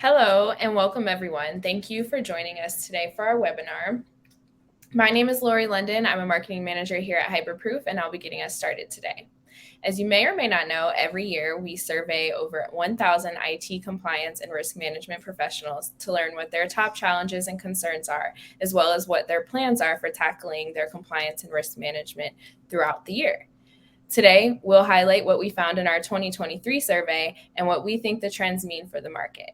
Hello and welcome everyone. Thank you for joining us today for our webinar. My name is Lori London. I'm a marketing manager here at Hyperproof and I'll be getting us started today. As you may or may not know, every year we survey over 1,000 IT compliance and risk management professionals to learn what their top challenges and concerns are, as well as what their plans are for tackling their compliance and risk management throughout the year. Today, we'll highlight what we found in our 2023 survey and what we think the trends mean for the market.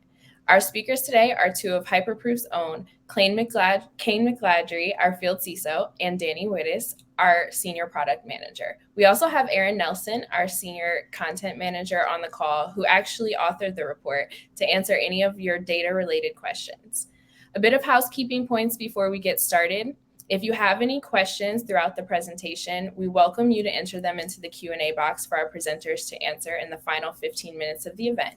Our speakers today are two of Hyperproof's own, Kane McGladrey, our field CISO, and Danny Wittes, our senior product manager. We also have Aaron Nelson, our senior content manager, on the call, who actually authored the report to answer any of your data-related questions. A bit of housekeeping points before we get started. If you have any questions throughout the presentation, we welcome you to enter them into the Q&A box for our presenters to answer in the final 15 minutes of the event.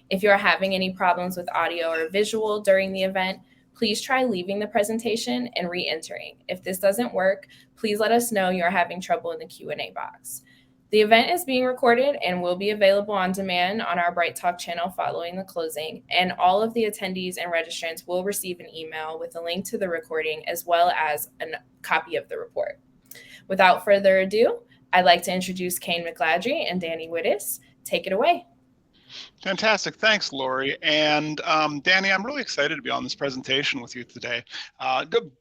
If you're having any problems with audio or visual during the event, please try leaving the presentation and re-entering. If this doesn't work, please let us know you're having trouble in the Q&A box. The event is being recorded and will be available on demand on our Bright Talk channel following the closing, and all of the attendees and registrants will receive an email with a link to the recording as well as a copy of the report. Without further ado, I'd like to introduce Kane McGladrey and Danny Wittes. Take it away. Fantastic. Thanks, Lori. And Danny, I'm really excited to be on this presentation with you today.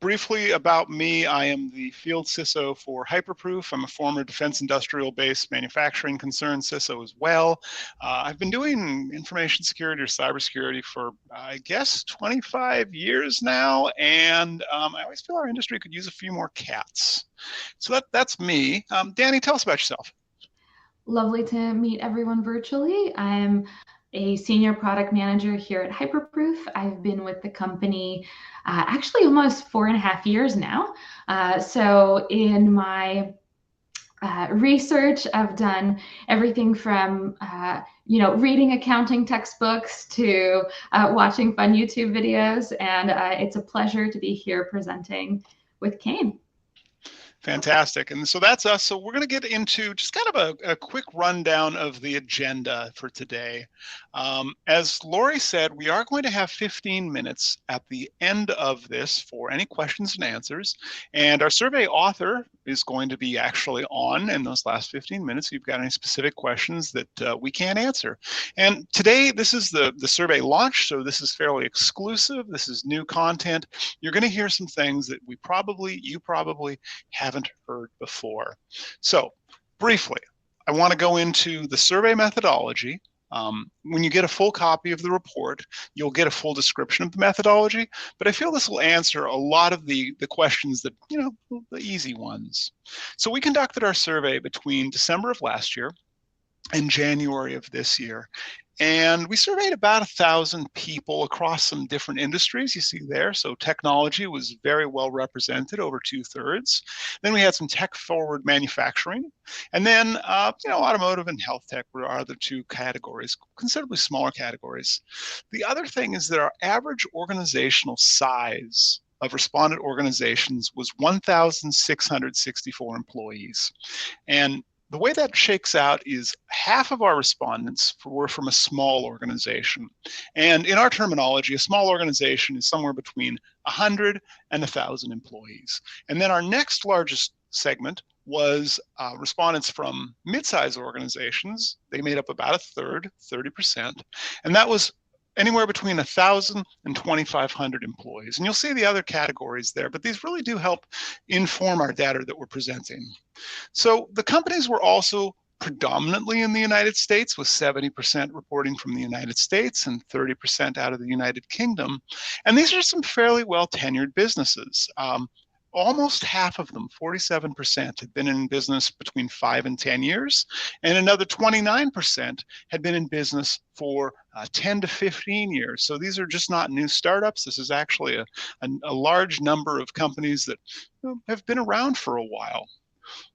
Briefly about me, I am the field CISO for Hyperproof. I'm a former defense industrial base manufacturing concern CISO as well. I've been doing information security or cybersecurity for, I guess, 25 years now. And I always feel our industry could use a few more cats. So that's me. Danny, tell us about yourself. Lovely to meet everyone virtually. I'm a senior product manager here at Hyperproof. I've been with the company actually almost 4.5 years now. So in my research, I've done everything from reading accounting textbooks to watching fun YouTube videos, and it's a pleasure to be here presenting with Kane. Fantastic. And so that's us. So we're going to get into just kind of a quick rundown of the agenda for today. As Lori said, we are going to have 15 minutes at the end of this for any questions and answers. And our survey author is going to be actually on in those last 15 minutes. If you've got any specific questions that we can't answer. And today, this is the survey launch. So this is fairly exclusive. This is new content. You're going to hear some things that you probably haven't heard before. So briefly, I want to go into the survey methodology. When you get a full copy of the report, you'll get a full description of the methodology, but I feel this will answer a lot of the questions that, the easy ones. So we conducted our survey between December of last year and January of this year. And we surveyed about 1,000 people across some different industries you see there. So technology was very well represented, over 2/3. Then we had some tech-forward manufacturing. And then, automotive and health tech were our other two categories, considerably smaller categories. The other thing is that our average organizational size of respondent organizations was 1,664 employees. And the way that shakes out is half of our respondents were from a small organization. And in our terminology, a small organization is somewhere between 100 and 1,000 employees. And then our next largest segment was respondents from mid-sized organizations. They made up about 1/3, 30%. And that was anywhere between 1,000 and 2,500 employees. And you'll see the other categories there, but these really do help inform our data that we're presenting. So the companies were also predominantly in the United States, with 70% reporting from the United States and 30% out of the United Kingdom. And these are some fairly well-tenured businesses. Almost half of them, 47%, had been in business between 5 and 10 years, and another 29% had been in business for 10 to 15 years. So these are just not new startups. This is actually a large number of companies that have been around for a while.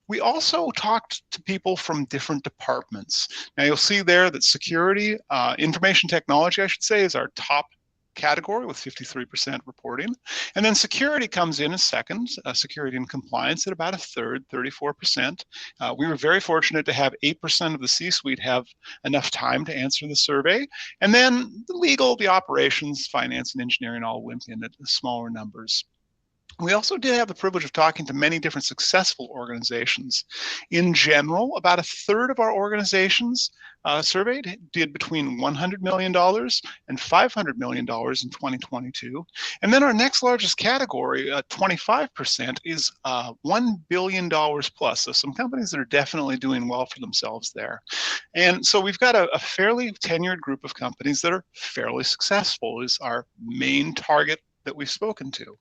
We also talked to people from different departments. Now you'll see there that security, information technology, I should say, is our top category with 53% reporting. And then security comes in as second, security and compliance at about a third, 34%. We were very fortunate to have 8% of the C-suite have enough time to answer the survey. And then the legal, the operations, finance, and engineering all went in at smaller numbers. We also did have the privilege of talking to many different successful organizations. In general, about a third of our organizations surveyed did between $100 million and $500 million in 2022. And then our next largest category, 25%, is $1 billion plus. So some companies that are definitely doing well for themselves there. And so we've got a fairly tenured group of companies that are fairly successful is our main target that we've spoken to.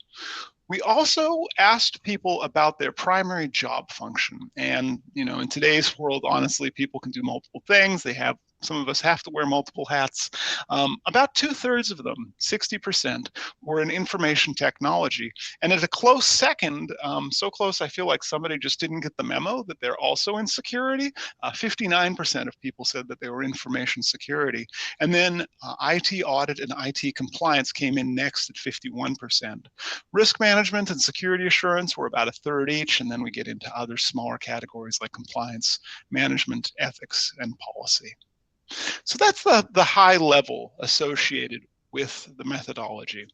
We also asked people about their primary job function. And, in today's world, honestly, people can do multiple things. Some of us have to wear multiple hats. About 2/3 of them, 60%, were in information technology. And at a close second, so close I feel like somebody just didn't get the memo that they're also in security. 59% of people said that they were information security. And then IT audit and IT compliance came in next at 51%. Risk management and security assurance were about a third each. And then we get into other smaller categories like compliance, management, ethics, and policy. So that's the high level associated with the methodology.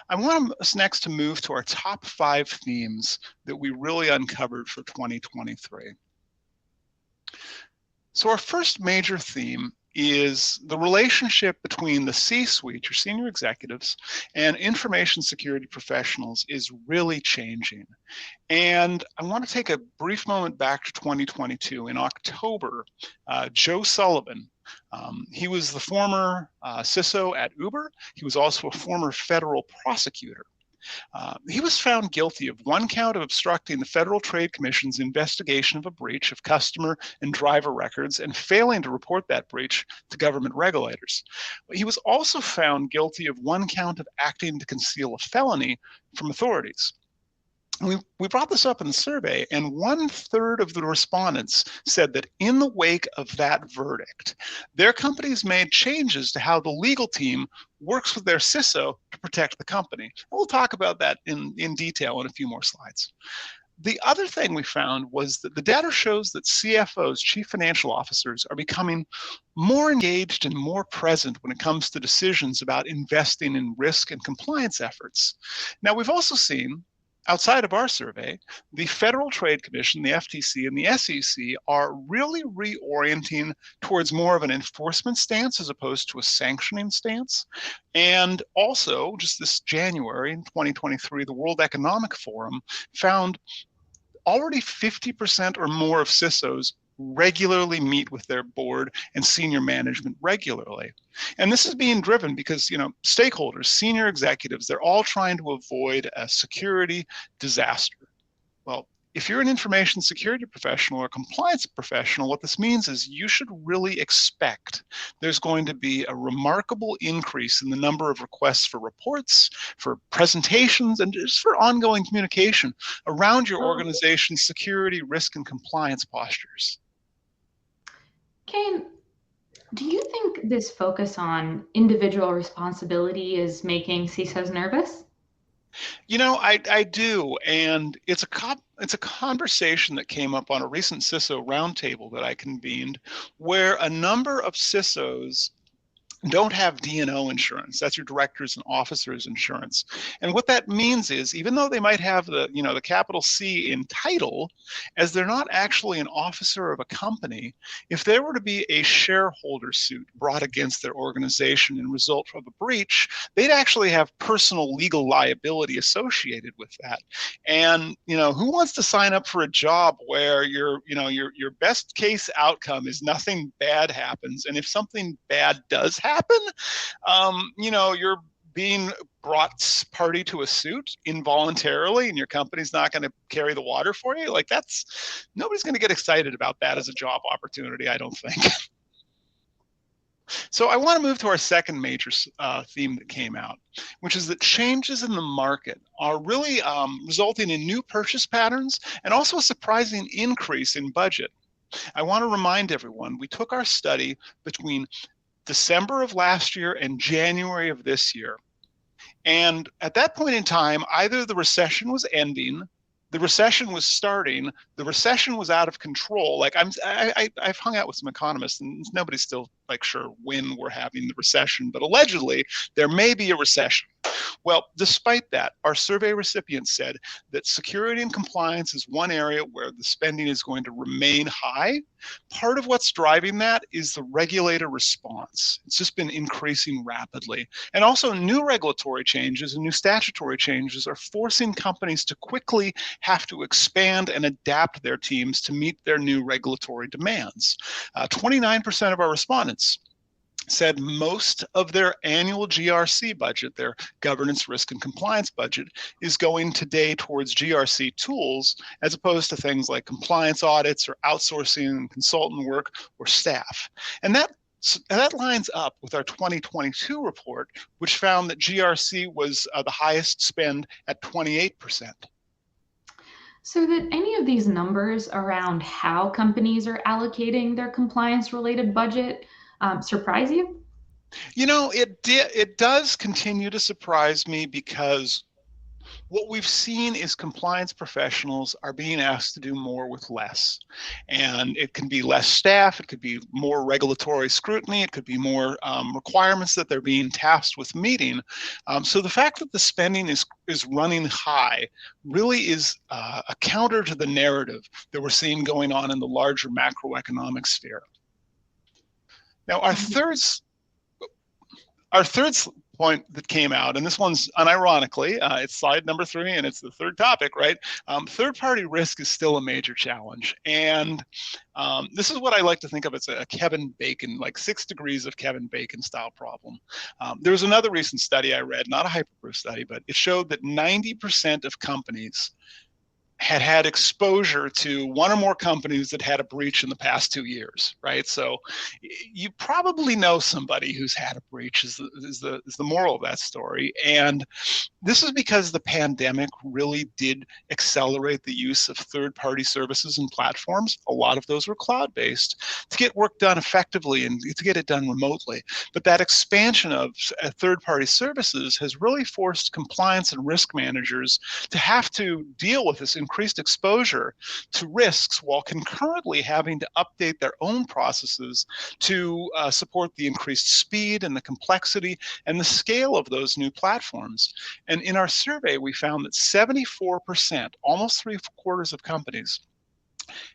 I want us next to move to our top 5 themes that we really uncovered for 2023. So our first major theme is the relationship between the C-suite, your senior executives, and information security professionals is really changing. And I want to take a brief moment back to 2022. In October, Joe Sullivan, he was the former CISO at Uber. He was also a former federal prosecutor. He was found guilty of 1 count of obstructing the Federal Trade Commission's investigation of a breach of customer and driver records and failing to report that breach to government regulators. He was also found guilty of 1 count of acting to conceal a felony from authorities. We brought this up in the survey, and 1/3 of the respondents said that in the wake of that verdict, their companies made changes to how the legal team works with their CISO to protect the company. And we'll talk about that in detail in a few more slides. The other thing we found was that the data shows that CFOs, chief financial officers, are becoming more engaged and more present when it comes to decisions about investing in risk and compliance efforts. Now, we've also seen, outside of our survey, the Federal Trade Commission, the FTC, and the SEC are really reorienting towards more of an enforcement stance as opposed to a sanctioning stance. And also, just this January in 2023, the World Economic Forum found already 50% or more of CISOs regularly meet with their board and senior management regularly. And this is being driven because, stakeholders, senior executives, they're all trying to avoid a security disaster. Well, if you're an information security professional or compliance professional, what this means is you should really expect there's going to be a remarkable increase in the number of requests for reports, for presentations, and just for ongoing communication around your organization's security, risk, and compliance postures. Kane, do you think this focus on individual responsibility is making CISOs nervous? I do, and it's a conversation that came up on a recent CISO roundtable that I convened, where a number of CISOs don't have D&O insurance. That's your directors and officers insurance. And what that means is, even though they might have the capital C in title, as they're not actually an officer of a company, if there were to be a shareholder suit brought against their organization in result of a breach, they'd actually have personal legal liability associated with that. And, who wants to sign up for a job where your best case outcome is nothing bad happens, and if something bad does happen, you're being brought party to a suit involuntarily and your company's not going to carry the water for you? Nobody's going to get excited about that as a job opportunity, I don't think. So I want to move to our second major theme that came out, which is that changes in the market are really resulting in new purchase patterns and also a surprising increase in budget. I want to remind everyone, we took our study between December of last year and January of this year. And at that point in time, either the recession was ending, the recession was starting, the recession was out of control. Like I've hung out with some economists, and nobody's still like sure when we're having the recession, but allegedly there may be a recession. Well, despite that, our survey recipients said that security and compliance is one area where the spending is going to remain high. Part of what's driving that is the regulator response. It's just been increasing rapidly. And also new regulatory changes and new statutory changes are forcing companies to quickly have to expand and adapt their teams to meet their new regulatory demands. 29% of our respondents said most of their annual GRC budget, their governance, risk, and compliance budget, is going today towards GRC tools as opposed to things like compliance audits or outsourcing and consultant work or staff. And that lines up with our 2022 report, which found that GRC was the highest spend at 28%. So did any of these numbers around how companies are allocating their compliance-related budget surprise you? You know, it does continue to surprise me because what we've seen is compliance professionals are being asked to do more with less. And it can be less staff, it could be more regulatory scrutiny, it could be more requirements that they're being tasked with meeting. So the fact that the spending is running high really is a counter to the narrative that we're seeing going on in the larger macroeconomic sphere. Now, our third point that came out, and this one's unironically, it's slide number 3, and it's the third topic, right? Third-party risk is still a major challenge. And this is what I like to think of as a Kevin Bacon, like 6 degrees of Kevin Bacon style problem. There was another recent study I read, not a HyperProof study, but it showed that 90% of companies had exposure to one or more companies that had a breach in the past 2 years, right? So you probably know somebody who's had a breach is the moral of that story. And this is because the pandemic really did accelerate the use of third-party services and platforms. A lot of those were cloud-based to get work done effectively and to get it done remotely. But that expansion of third-party services has really forced compliance and risk managers to have to deal with this increased exposure to risks while concurrently having to update their own processes to support the increased speed and the complexity and the scale of those new platforms. And in our survey, we found that 74%, almost 3/4 of companies,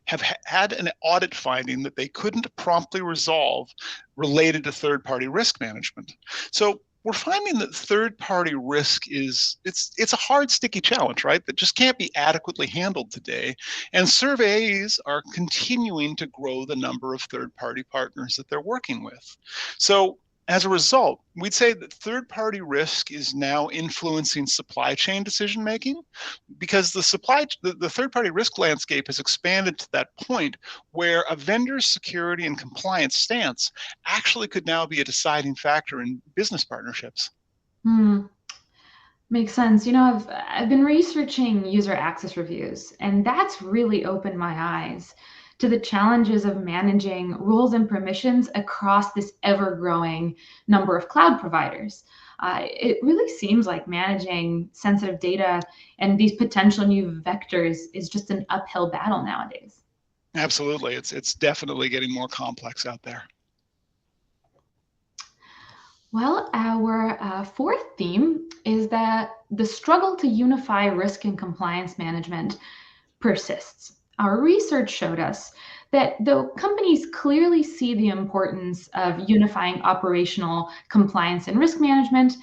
have had an audit finding that they couldn't promptly resolve related to third-party risk management. So we're finding that third-party risk it's a hard, sticky challenge, right? That just can't be adequately handled today. And surveys are continuing to grow the number of third-party partners that they're working with. So as a result, we'd say that third-party risk is now influencing supply chain decision-making because the third-party risk landscape has expanded to that point where a vendor's security and compliance stance actually could now be a deciding factor in business partnerships. Makes sense. You know, I've been researching user access reviews, and that's really opened my eyes to the challenges of managing rules and permissions across this ever-growing number of cloud providers. It really seems like managing sensitive data and these potential new vectors is just an uphill battle nowadays. Absolutely. It's definitely getting more complex out there. Well, our fourth theme is that the struggle to unify risk and compliance management persists. Our research showed us that though companies clearly see the importance of unifying operational compliance and risk management,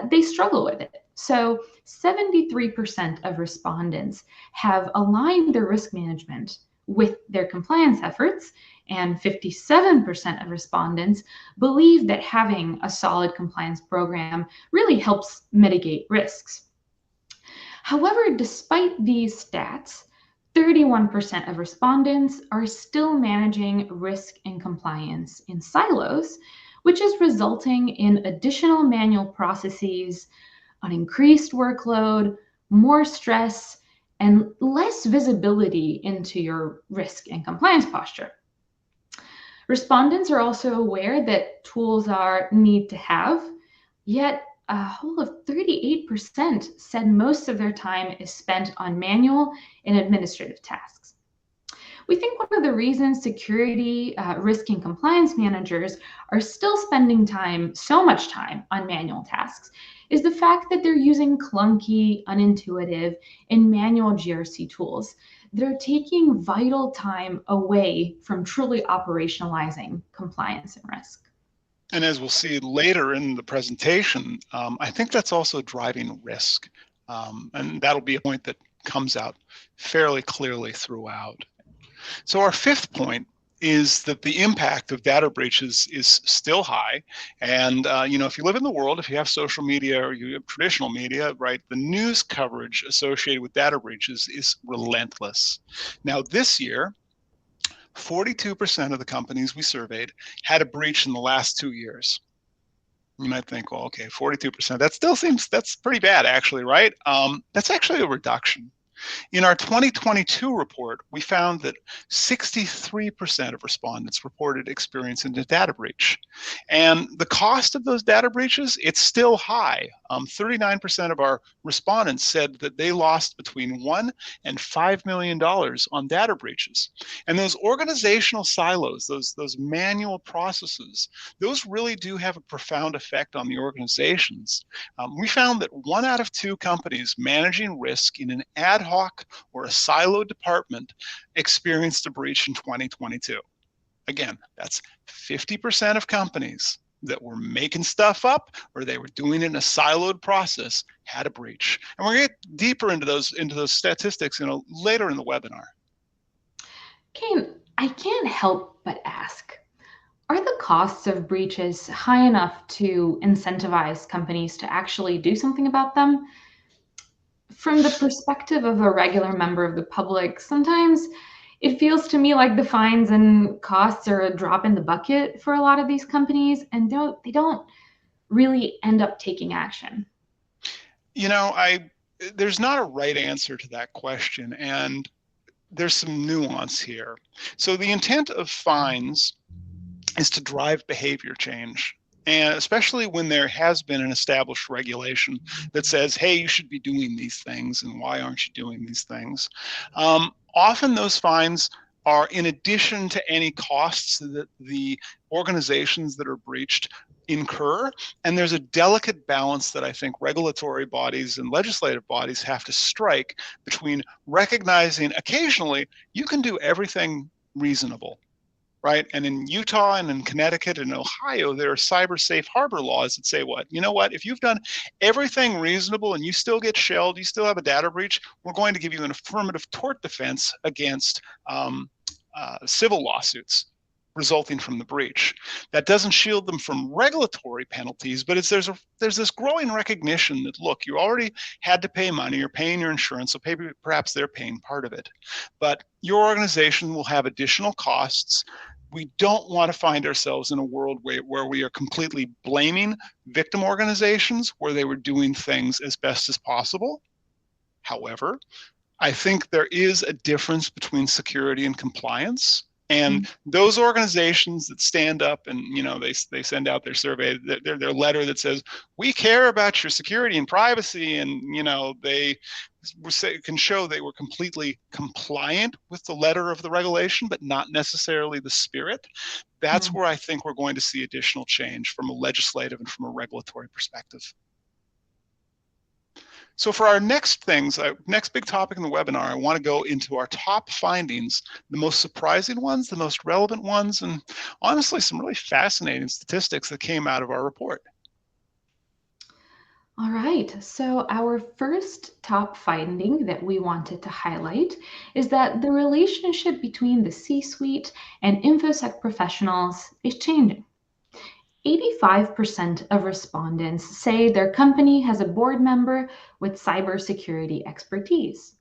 they struggle with it. So 73% of respondents have aligned their risk management with their compliance efforts, and 57% of respondents believe that having a solid compliance program really helps mitigate risks. However, despite these stats, 31% of respondents are still managing risk and compliance in silos, which is resulting in additional manual processes, an increased workload, more stress, and less visibility into your risk and compliance posture. Respondents are also aware that tools are need to have, yet a whole of 38% said most of their time is spent on manual and administrative tasks. We think one of the reasons security, risk, and compliance managers are still spending so much time on manual tasks is the fact that they're using clunky, unintuitive, and manual GRC tools. They're taking vital time away from truly operationalizing compliance and risk. And as we'll see later in the presentation, I think that's also driving risk. And that'll be a point that comes out fairly clearly throughout. So our fifth point is that the impact of data breaches is still high. And if you live in the world, if you have social media or you have traditional media, right, the news coverage associated with data breaches is relentless. Now this year, 42% of the companies we surveyed had a breach in the last 2 years. You might think, well, okay, 42%, that's pretty bad actually, right? That's actually a reduction. In our 2022 report, we found that 63% of respondents reported experiencing a data breach. And the cost of those data breaches, it's still high. 39% of our respondents said that they lost between $1 and $5 million on data breaches. And those organizational silos, those manual processes, those really do have a profound effect on the organizations. We found that 1 out of 2 companies managing risk in an ad hoc or a siloed department experienced a breach in 2022. Again, that's 50% of companies that were making stuff up or they were doing it in a siloed process had a breach. And we're going to get deeper into those statistics later in the webinar. Kane, I can't help but ask, are the costs of breaches high enough to incentivize companies to actually do something about them? From the perspective of a regular member of the public, sometimes it feels to me like the fines and costs are a drop in the bucket for a lot of these companies, and they don't really end up taking action. There's not a right answer to that question, and there's some nuance here. So the intent of fines is to drive behavior change. And especially when there has been an established regulation that says, hey, you should be doing these things, and why aren't you doing these things? Often those fines are in addition to any costs that the organizations that are breached incur. And there's a delicate balance that I think regulatory bodies and legislative bodies have to strike between recognizing occasionally you can do everything reasonable. Right? And in Utah and in Connecticut and Ohio, there are cyber safe harbor laws that say what? You know what? If you've done everything reasonable and you still get shelled, you still have a data breach, we're going to give you an affirmative tort defense against civil lawsuits resulting from the breach. That doesn't shield them from regulatory penalties, but there's this growing recognition that, look, you already had to pay money, you're paying your insurance, so perhaps they're paying part of it. But your organization will have additional costs. We don't want to find ourselves in a world where we are completely blaming victim organizations where they were doing things as best as possible. However, I think there is a difference between security and compliance. And those organizations that stand up and they send out their survey, their letter that says, we care about your security and privacy, and they can show they were completely compliant with the letter of the regulation, but not necessarily the spirit. That's where I think we're going to see additional change from a legislative and from a regulatory perspective. So for our next big topic in the webinar, I want to go into our top findings, the most surprising ones, the most relevant ones, and honestly, some really fascinating statistics that came out of our report. All right, so our first top finding that we wanted to highlight is that the relationship between the C-suite and InfoSec professionals is changing. 85% of respondents say their company has a board member with cybersecurity expertise.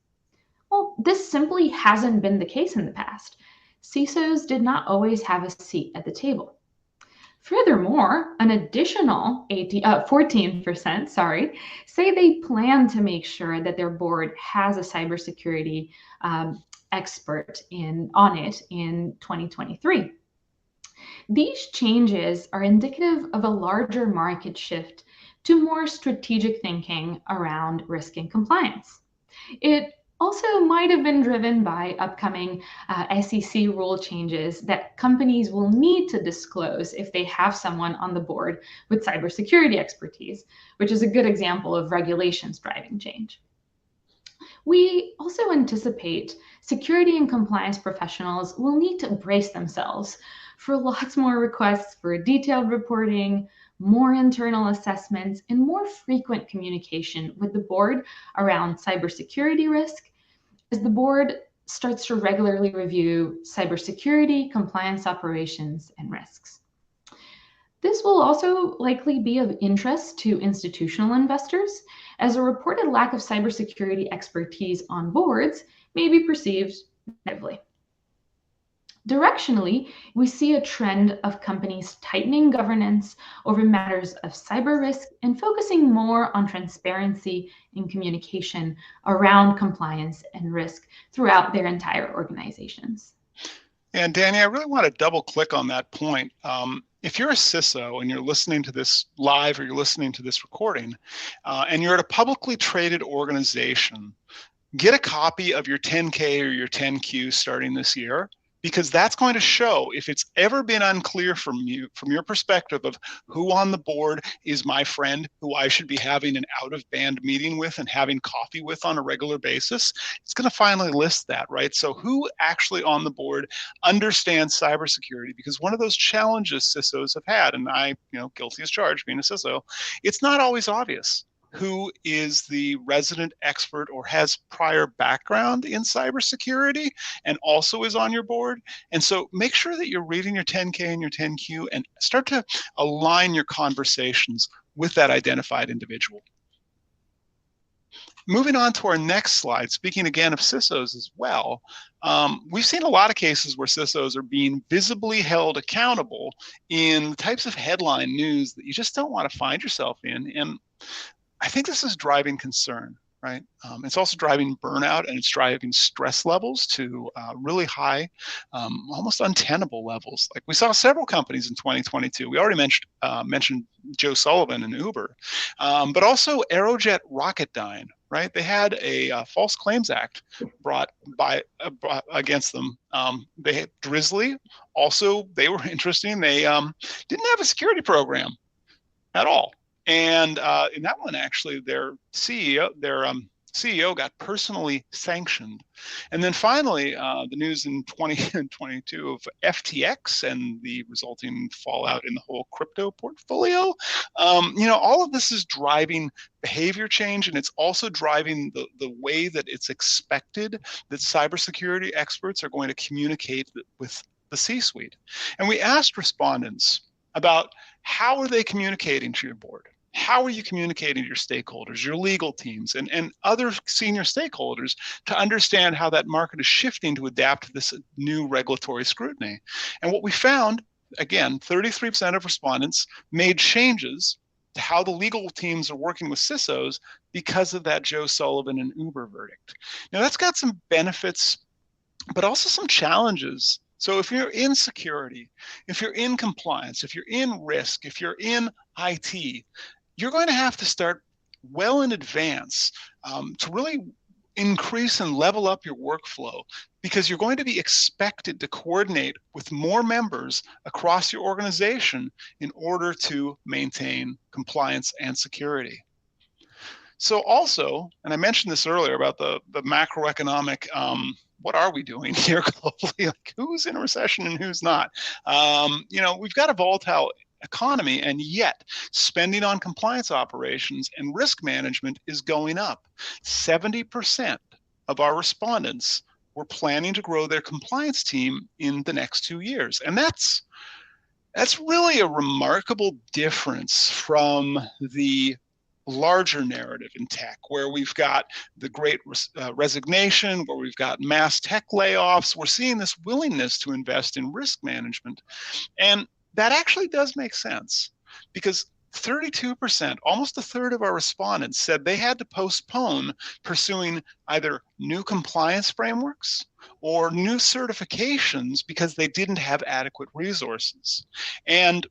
Well, this simply hasn't been the case in the past. CISOs did not always have a seat at the table. Furthermore, an additional 14% say they plan to make sure that their board has a cybersecurity expert on it in 2023. These changes are indicative of a larger market shift to more strategic thinking around risk and compliance. It also might have been driven by upcoming SEC rule changes that companies will need to disclose if they have someone on the board with cybersecurity expertise, which is a good example of regulations driving change. We also anticipate security and compliance professionals will need to brace themselves for lots more requests for detailed reporting, more internal assessments, and more frequent communication with the board around cybersecurity risk as the board starts to regularly review cybersecurity, compliance operations, and risks. This will also likely be of interest to institutional investors, as a reported lack of cybersecurity expertise on boards may be perceived negatively. Directionally, we see a trend of companies tightening governance over matters of cyber risk and focusing more on transparency and communication around compliance and risk throughout their entire organizations. And Danny, I really want to double click on that point. If you're a CISO and you're listening to this live or you're listening to this recording, and you're at a publicly traded organization, get a copy of your 10K or your 10Q starting this year, because that's going to show if it's ever been unclear from you, from your perspective of who on the board is my friend, who I should be having an out-of-band meeting with and having coffee with on a regular basis. It's going to finally list that, right? So who actually on the board understands cybersecurity? Because one of those challenges CISOs have had, and I, guilty as charged being a CISO, it's not always obvious who is the resident expert or has prior background in cybersecurity and also is on your board. And so make sure that you're reading your 10K and your 10Q and start to align your conversations with that identified individual. Moving on to our next slide, speaking again of CISOs as well, we've seen a lot of cases where CISOs are being visibly held accountable in the types of headline news that you just don't want to find yourself in. And I think this is driving concern, right? It's also driving burnout, and it's driving stress levels to really high, almost untenable levels. Like we saw several companies in 2022. We already mentioned Joe Sullivan and Uber, but also Aerojet Rocketdyne, right? They had a False Claims Act brought against them. They had Drizzly. Also, they were interesting. They didn't have a security program at all. And in that one, actually, their CEO got personally sanctioned. And then finally, the news in 2022 of FTX and the resulting fallout in the whole crypto portfolio. All of this is driving behavior change, and it's also driving the way that it's expected that cybersecurity experts are going to communicate with the C-suite. And we asked respondents about how are they communicating to your board? How are you communicating to your stakeholders, your legal teams, and other senior stakeholders to understand how that market is shifting to adapt to this new regulatory scrutiny? And what we found, again, 33% of respondents made changes to how the legal teams are working with CISOs because of that Joe Sullivan and Uber verdict. Now, that's got some benefits, but also some challenges. So if you're in security, if you're in compliance, if you're in risk, if you're in IT, you're going to have to start well in advance to really increase and level up your workflow, because you're going to be expected to coordinate with more members across your organization in order to maintain compliance and security. So also, and I mentioned this earlier about the macroeconomic, what are we doing here globally? Like, who's in a recession and who's not? We've got a volatile economy, and yet spending on compliance operations and risk management is going up. 70% of our respondents were planning to grow their compliance team in the next 2 years. And that's really a remarkable difference from the larger narrative in tech, where we've got the great resignation, where we've got mass tech layoffs. We're seeing this willingness to invest in risk management. And that actually does make sense, because 32%, almost a third of our respondents, said they had to postpone pursuing either new compliance frameworks or new certifications because they didn't have adequate resources. And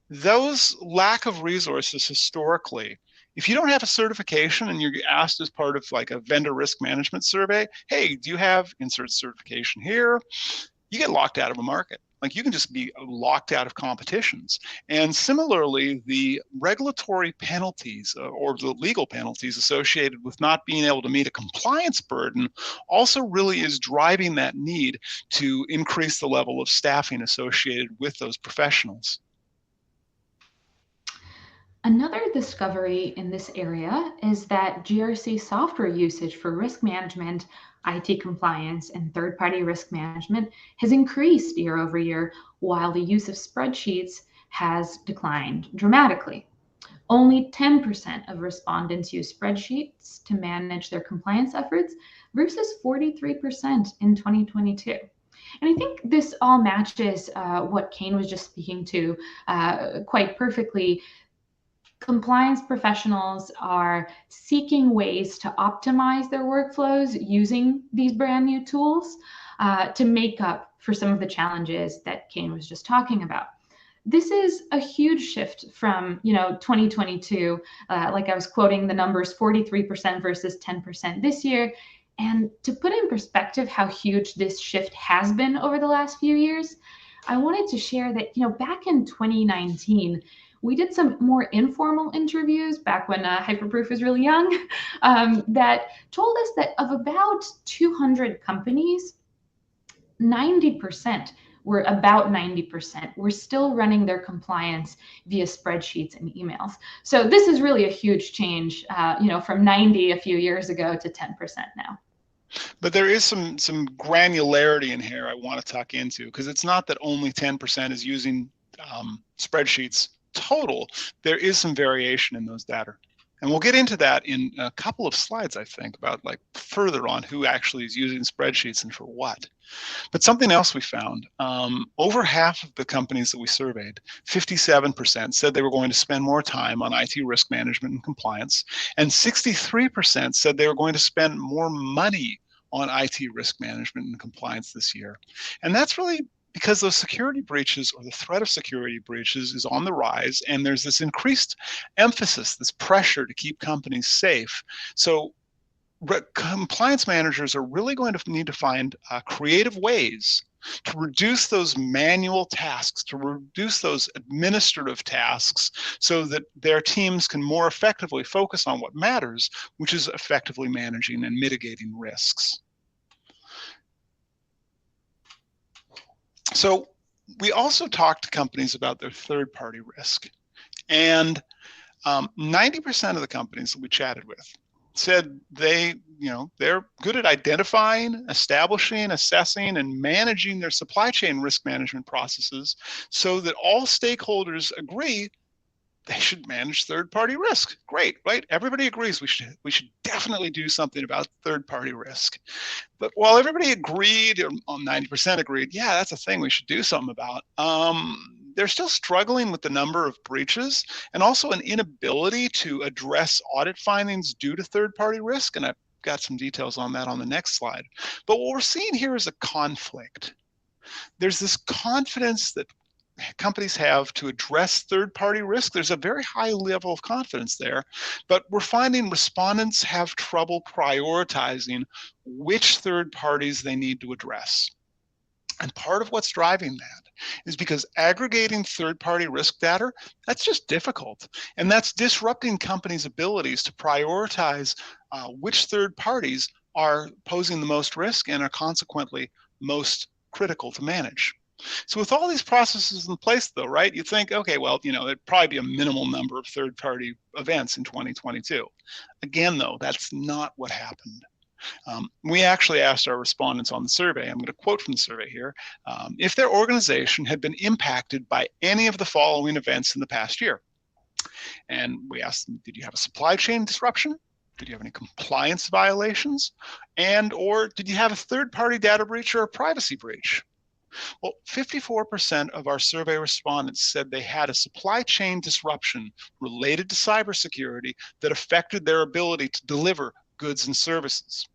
those lack of resources historically, if you don't have a certification and you're asked as part of like a vendor risk management survey, hey, do you have insert certification here? You get locked out of a market. Like you can just be locked out of competitions. And similarly, the regulatory penalties or the legal penalties associated with not being able to meet a compliance burden also really is driving that need to increase the level of staffing associated with those professionals. Another discovery in this area is that GRC software usage for risk management, IT compliance, and third-party risk management has increased year over year, while the use of spreadsheets has declined dramatically. Only 10% of respondents use spreadsheets to manage their compliance efforts versus 43% in 2022. And I think this all matches what Kane was just speaking to quite perfectly. Compliance professionals are seeking ways to optimize their workflows using these brand new tools to make up for some of the challenges that Kane was just talking about. This is a huge shift from 2022, like I was quoting the numbers 43% versus 10% this year. And to put in perspective how huge this shift has been over the last few years, I wanted to share that back in 2019, we did some more informal interviews back when Hyperproof was really young that told us that of about 200 companies, 90% were still running their compliance via spreadsheets and emails. So this is really a huge change, from 90 a few years ago to 10% now. But there is some granularity in here I want to tuck into, because it's not that only 10% is using spreadsheets total. There is some variation in those data. And we'll get into that in a couple of slides, I think, about like further on who actually is using spreadsheets and for what. But something else we found, over half of the companies that we surveyed, 57% said they were going to spend more time on IT risk management and compliance, and 63% said they were going to spend more money on IT risk management and compliance this year. And that's really because those security breaches, or the threat of security breaches, is on the rise, and there's this increased emphasis, this pressure to keep companies safe. So compliance managers are really going to need to find creative ways to reduce those manual tasks, to reduce those administrative tasks, so that their teams can more effectively focus on what matters, which is effectively managing and mitigating risks. So we also talked to companies about their third-party risk, and 90% of the companies that we chatted with said they're good at identifying, establishing, assessing, and managing their supply chain risk management processes so that all stakeholders agree they should manage third-party risk. Great, right? Everybody agrees we should definitely do something about third-party risk. But while everybody agreed, or 90% agreed, yeah, that's a thing we should do something about, they're still struggling with the number of breaches and also an inability to address audit findings due to third-party risk. And I've got some details on that on the next slide. But what we're seeing here is a conflict. There's this confidence that companies have to address third-party risk. There's a very high level of confidence there, but we're finding respondents have trouble prioritizing which third parties they need to address. And part of what's driving that is because aggregating third-party risk data, that's just difficult. And that's disrupting companies' abilities to prioritize which third parties are posing the most risk and are consequently most critical to manage. So with all these processes in place, though, right, you think, okay, well, there'd probably be a minimal number of third-party events in 2022. Again, though, that's not what happened. We actually asked our respondents on the survey, I'm going to quote from the survey here, if their organization had been impacted by any of the following events in the past year. And we asked them, did you have a supply chain disruption? Did you have any compliance violations? Or did you have a third-party data breach or a privacy breach? Well, 54% of our survey respondents said they had a supply chain disruption related to cybersecurity that affected their ability to deliver goods and services.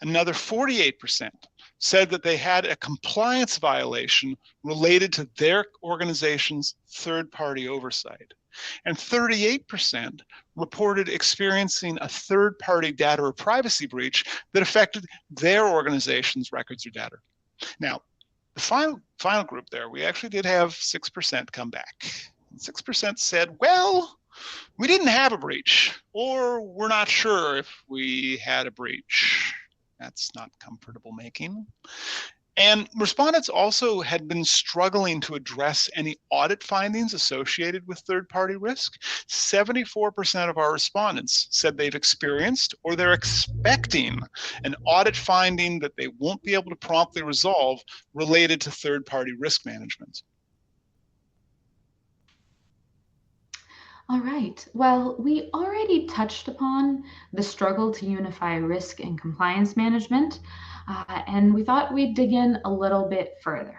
Another 48% said that they had a compliance violation related to their organization's third-party oversight. And 38% reported experiencing a third-party data or privacy breach that affected their organization's records or data. Now, the final group there, we actually did have 6% come back. 6% said, well, we didn't have a breach, or we're not sure if we had a breach. That's not comfortable making. And respondents also had been struggling to address any audit findings associated with third-party risk. 74% of our respondents said they've experienced or they're expecting an audit finding that they won't be able to promptly resolve related to third-party risk management. All right. Well, we already touched upon the struggle to unify risk and compliance management, and we thought we'd dig in a little bit further.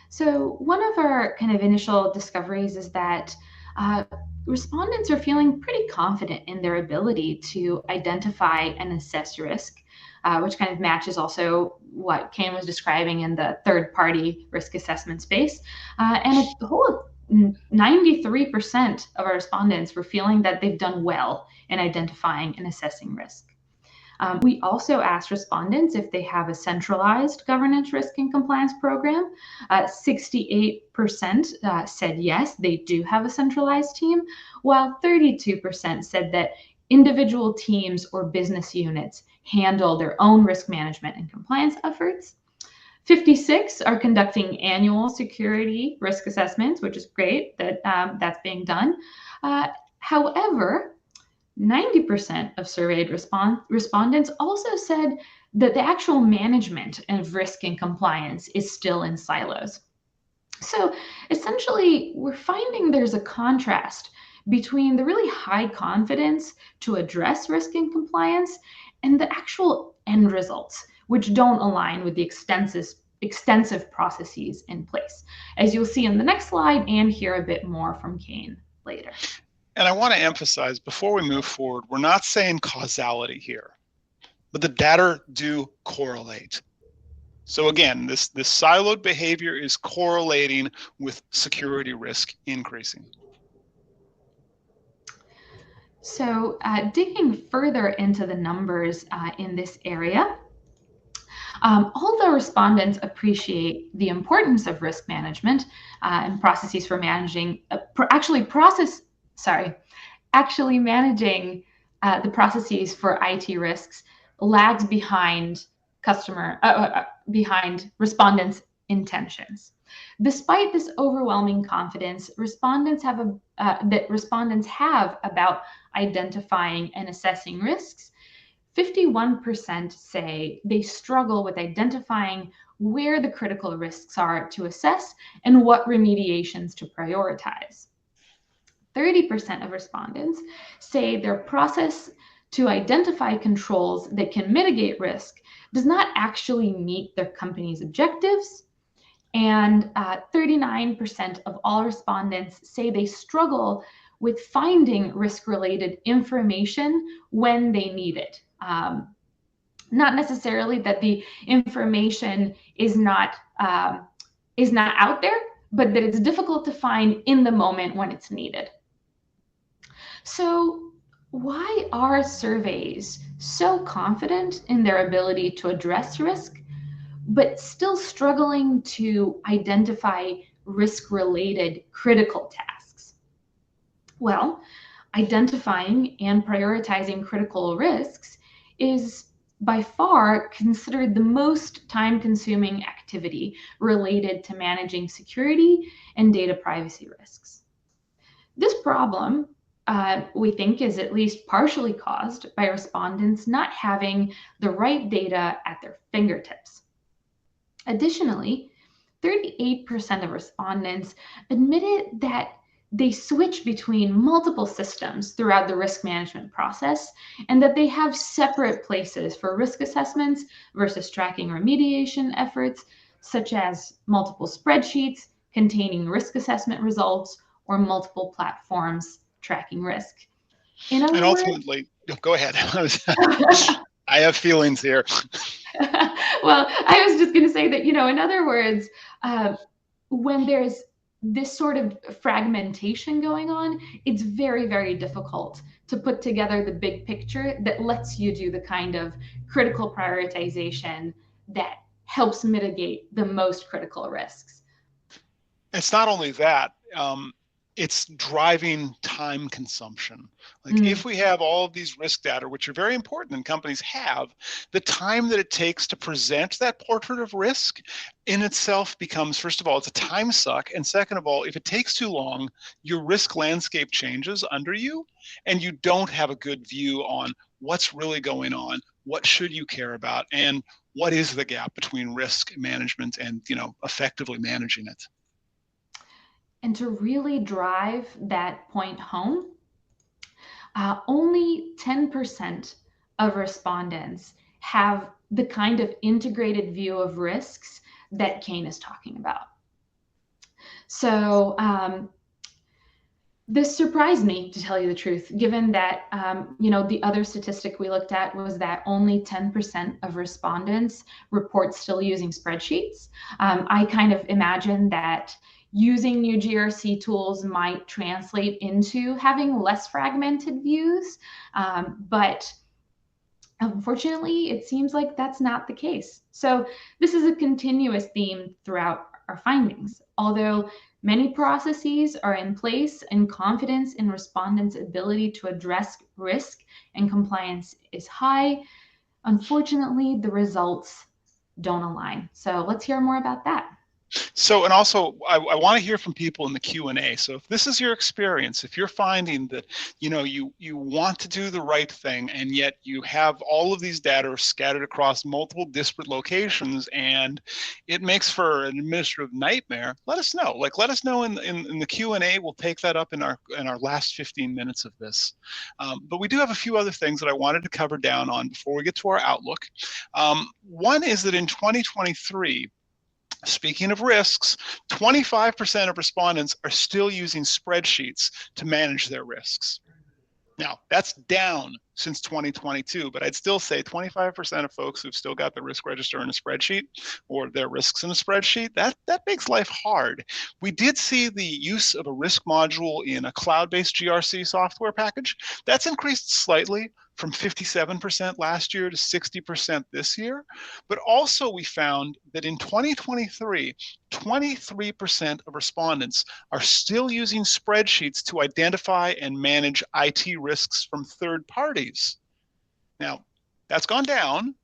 So one of our kind of initial discoveries is that respondents are feeling pretty confident in their ability to identify and assess risk, which kind of matches also what Kane was describing in the third-party risk assessment space. And a whole 93% of our respondents were feeling that they've done well in identifying and assessing risk. We also asked respondents if they have a centralized governance, risk, and compliance program. 68% said yes, they do have a centralized team, while 32% said that individual teams or business units handle their own risk management and compliance efforts. 56 are conducting annual security risk assessments, which is great that that's being done. However, 90% of surveyed respondents also said that the actual management of risk and compliance is still in silos. So essentially, we're finding there's a contrast between the really high confidence to address risk and compliance and the actual end results, which don't align with the extensive processes in place, as you'll see in the next slide and hear a bit more from Kane later. And I want to emphasize, before we move forward, we're not saying causality here, but the data do correlate. So again, this siloed behavior is correlating with security risk increasing. So digging further into the numbers in this area, although respondents appreciate the importance of risk management and processes for managing, actually managing the processes for IT risks lags behind behind respondents' intentions. Despite this overwhelming confidence, respondents have about identifying and assessing risks, 51% say they struggle with identifying where the critical risks are to assess and what remediations to prioritize. 30% of respondents say their process to identify controls that can mitigate risk does not actually meet their company's objectives. And 39% of all respondents say they struggle with finding risk-related information when they need it. Not necessarily that the information is not out there, but that it's difficult to find in the moment when it's needed. So why are surveys so confident in their ability to address risk, but still struggling to identify risk-related critical tasks? Well, identifying and prioritizing critical risks is by far considered the most time-consuming activity related to managing security and data privacy risks. This problem, we think, is at least partially caused by respondents not having the right data at their fingertips. Additionally, 38% of respondents admitted that they switch between multiple systems throughout the risk management process, and that they have separate places for risk assessments versus tracking remediation efforts, such as multiple spreadsheets containing risk assessment results or multiple platforms tracking risk. And ultimately, go ahead. I have feelings here. Well, I was just going to say that, in other words, when there's this sort of fragmentation going on, it's very, very difficult to put together the big picture that lets you do the kind of critical prioritization that helps mitigate the most critical risks. It's not only that, it's driving time consumption. Like if we have all of these risk data, which are very important and companies have, the time that it takes to present that portrait of risk in itself becomes, first of all, it's a time suck. And second of all, if it takes too long, your risk landscape changes under you and you don't have a good view on what's really going on, what should you care about, and what is the gap between risk management and, effectively managing it. And to really drive that point home, only 10% of respondents have the kind of integrated view of risks that Kane is talking about. So this surprised me, to tell you the truth, given that, the other statistic we looked at was that only 10% of respondents report still using spreadsheets. I kind of imagine that using new GRC tools might translate into having less fragmented views, but unfortunately, it seems like that's not the case. So this is a continuous theme throughout our findings. Although many processes are in place and confidence in respondents' ability to address risk and compliance is high, unfortunately, the results don't align. So let's hear more about that. So, and also, I want to hear from people in the Q&A. So if this is your experience, if you're finding that, you want to do the right thing, and yet you have all of these data scattered across multiple disparate locations, and it makes for an administrative nightmare, let us know. Let us know in the Q&A. We'll take that up in our last 15 minutes of this. But we do have a few other things that I wanted to cover down on before we get to our outlook. One is that in 2023, speaking of risks, 25% of respondents are still using spreadsheets to manage their risks. Now, that's down since 2022, but I'd still say 25% of folks who've still got the risk register in a spreadsheet or their risks in a spreadsheet, that makes life hard. We did see the use of a risk module in a cloud-based GRC software package. That's increased slightly from 57% last year to 60% this year. But also we found that in 2023, 23% of respondents are still using spreadsheets to identify and manage IT risks from third parties. Now, that's gone down.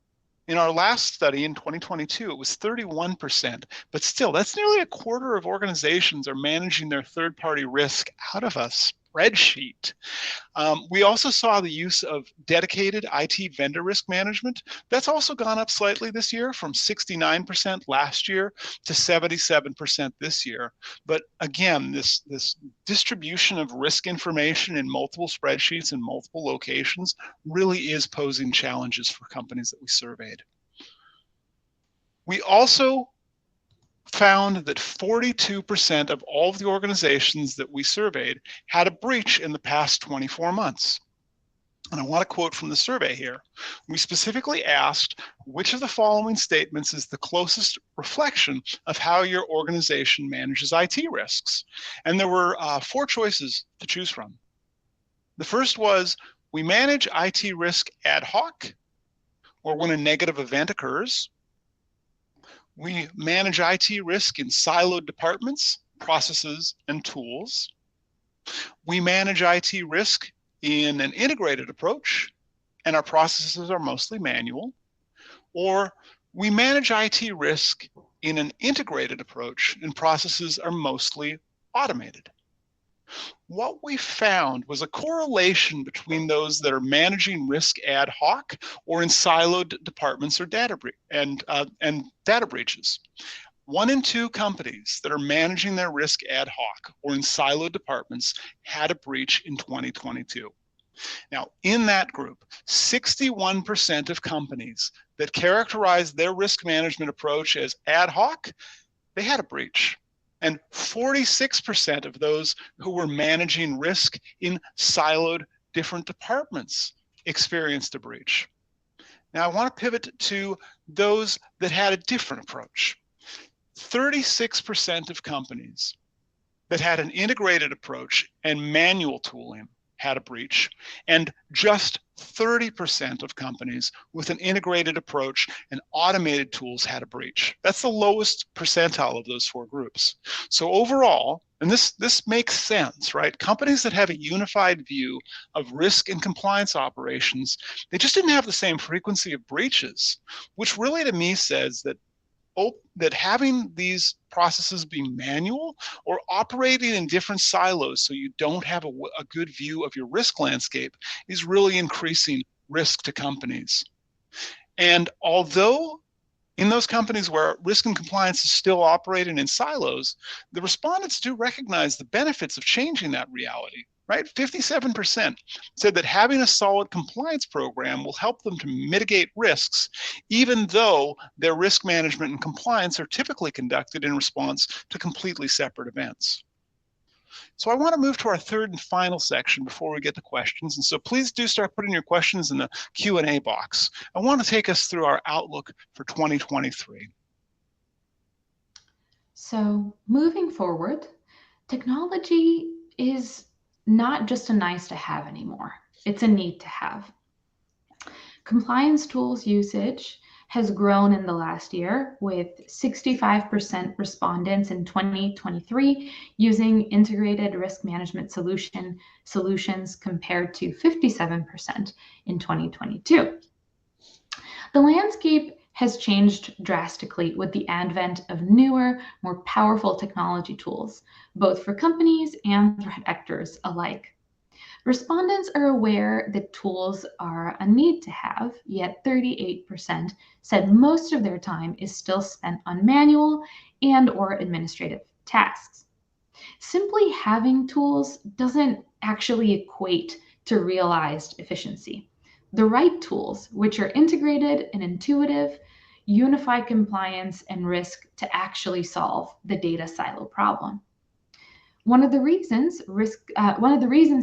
In our last study in 2022, it was 31%, but still, that's nearly a quarter of organizations are managing their third-party risk out of a spreadsheet. We also saw the use of dedicated IT vendor risk management. That's also gone up slightly this year from 69% last year to 77% this year. But again, this distribution of risk information in multiple spreadsheets in multiple locations really is posing challenges for companies that we surveyed. We also found that 42% of all of the organizations that we surveyed had a breach in the past 24 months. And I want to quote from the survey here. We specifically asked, which of the following statements is the closest reflection of how your organization manages IT risks? And there were 4 choices to choose from. The first was, we manage IT risk ad hoc, or when a negative event occurs. We manage IT risk in siloed departments, processes, and tools. We manage IT risk in an integrated approach, and our processes are mostly manual. Or we manage IT risk in an integrated approach, and processes are mostly automated. What we found was a correlation between those that are managing risk ad hoc or in siloed departments or data breaches. 1 in 2 companies that are managing their risk ad hoc or in siloed departments had a breach in 2022. Now, in that group, 61% of companies that characterized their risk management approach as ad hoc, they had a breach. And 46% of those who were managing risk in siloed different departments experienced a breach. Now I want to pivot to those that had a different approach. 36% of companies that had an integrated approach and manual tooling had a breach, and just 30% of companies with an integrated approach and automated tools had a breach. That's the lowest percentile of those four groups. So overall, and this makes sense, right? Companies that have a unified view of risk and compliance operations, they just didn't have the same frequency of breaches, which really to me says that having these processes be manual or operating in different silos so you don't have a good view of your risk landscape is really increasing risk to companies. And although in those companies where risk and compliance is still operating in silos, the respondents do recognize the benefits of changing that reality. Right? 57% said that having a solid compliance program will help them to mitigate risks, even though their risk management and compliance are typically conducted in response to completely separate events. So I want to move to our third and final section before we get to questions. And so please do start putting your questions in the Q&A box. I want to take us through our outlook for 2023. So moving forward, technology is not just a nice to have anymore. It's a need to have. Compliance tools usage has grown in the last year, with 65% respondents in 2023 using integrated risk management solutions compared to 57% in 2022. The landscape has changed drastically with the advent of newer, more powerful technology tools, both for companies and threat actors alike. Respondents are aware that tools are a need to have, yet 38% said most of their time is still spent on manual and/or administrative tasks. Simply having tools doesn't actually equate to realized efficiency. The right tools, which are integrated and intuitive, unify compliance and risk to actually solve the data silo problem. One of the reasons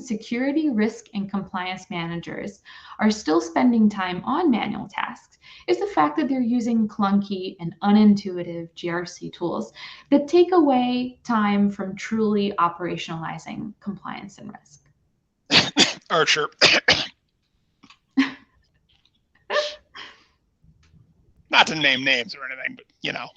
security, risk, and compliance managers are still spending time on manual tasks is the fact that they're using clunky and unintuitive GRC tools that take away time from truly operationalizing compliance and risk. Archer. Not to name names or anything, but you know.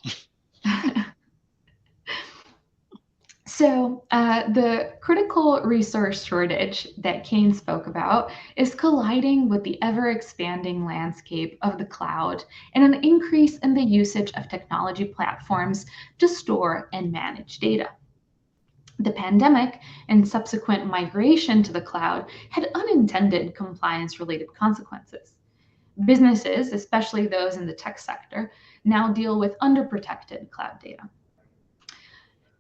So the critical resource shortage that Kane spoke about is colliding with the ever-expanding landscape of the cloud and an increase in the usage of technology platforms to store and manage data. The pandemic and subsequent migration to the cloud had unintended compliance-related consequences. Businesses, especially those in the tech sector, now deal with underprotected cloud data.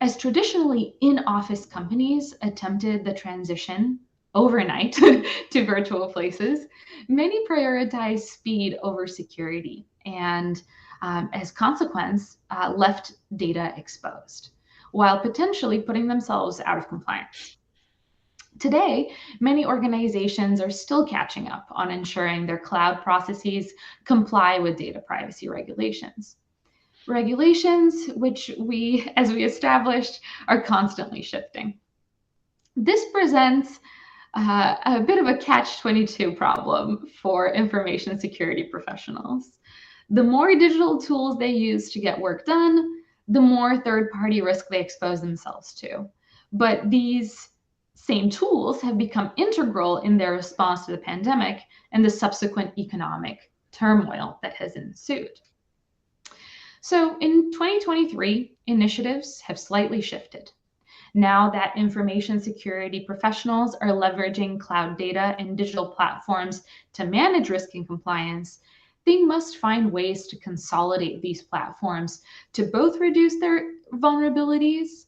As traditionally in-office companies attempted the transition overnight to virtual places, many prioritized speed over security and, as a consequence, left data exposed, while potentially putting themselves out of compliance. Today, many organizations are still catching up on ensuring their cloud processes comply with data privacy regulations. Regulations, which as we established, are constantly shifting. This presents a bit of a catch-22 problem for information security professionals. The more digital tools they use to get work done, the more third-party risk they expose themselves to. But these same tools have become integral in their response to the pandemic and the subsequent economic turmoil that has ensued. So in 2023, initiatives have slightly shifted. Now that information security professionals are leveraging cloud data and digital platforms to manage risk and compliance, they must find ways to consolidate these platforms to both reduce their vulnerabilities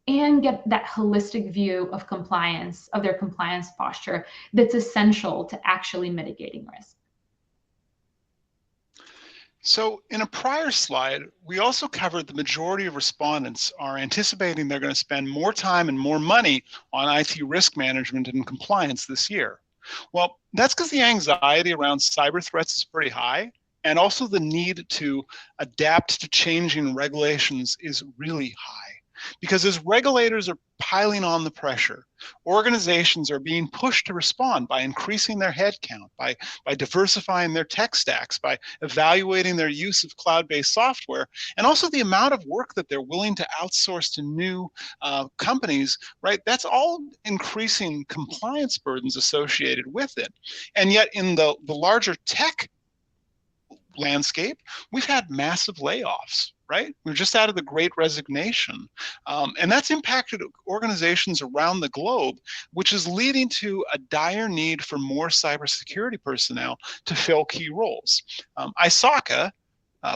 and get that holistic view of compliance, of their compliance posture that's essential to actually mitigating risk. So in a prior slide, we also covered the majority of respondents are anticipating they're going to spend more time and more money on IT risk management and compliance this year. Well, that's because the anxiety around cyber threats is pretty high, and also the need to adapt to changing regulations is really high. Because as regulators are piling on the pressure, organizations are being pushed to respond by increasing their headcount, by diversifying their tech stacks, by evaluating their use of cloud-based software, and also the amount of work that they're willing to outsource to new companies, right? That's all increasing compliance burdens associated with it. And yet in the larger tech landscape, we've had massive layoffs, right? We're just out of the Great Resignation. And that's impacted organizations around the globe, which is leading to a dire need for more cybersecurity personnel to fill key roles. ISACA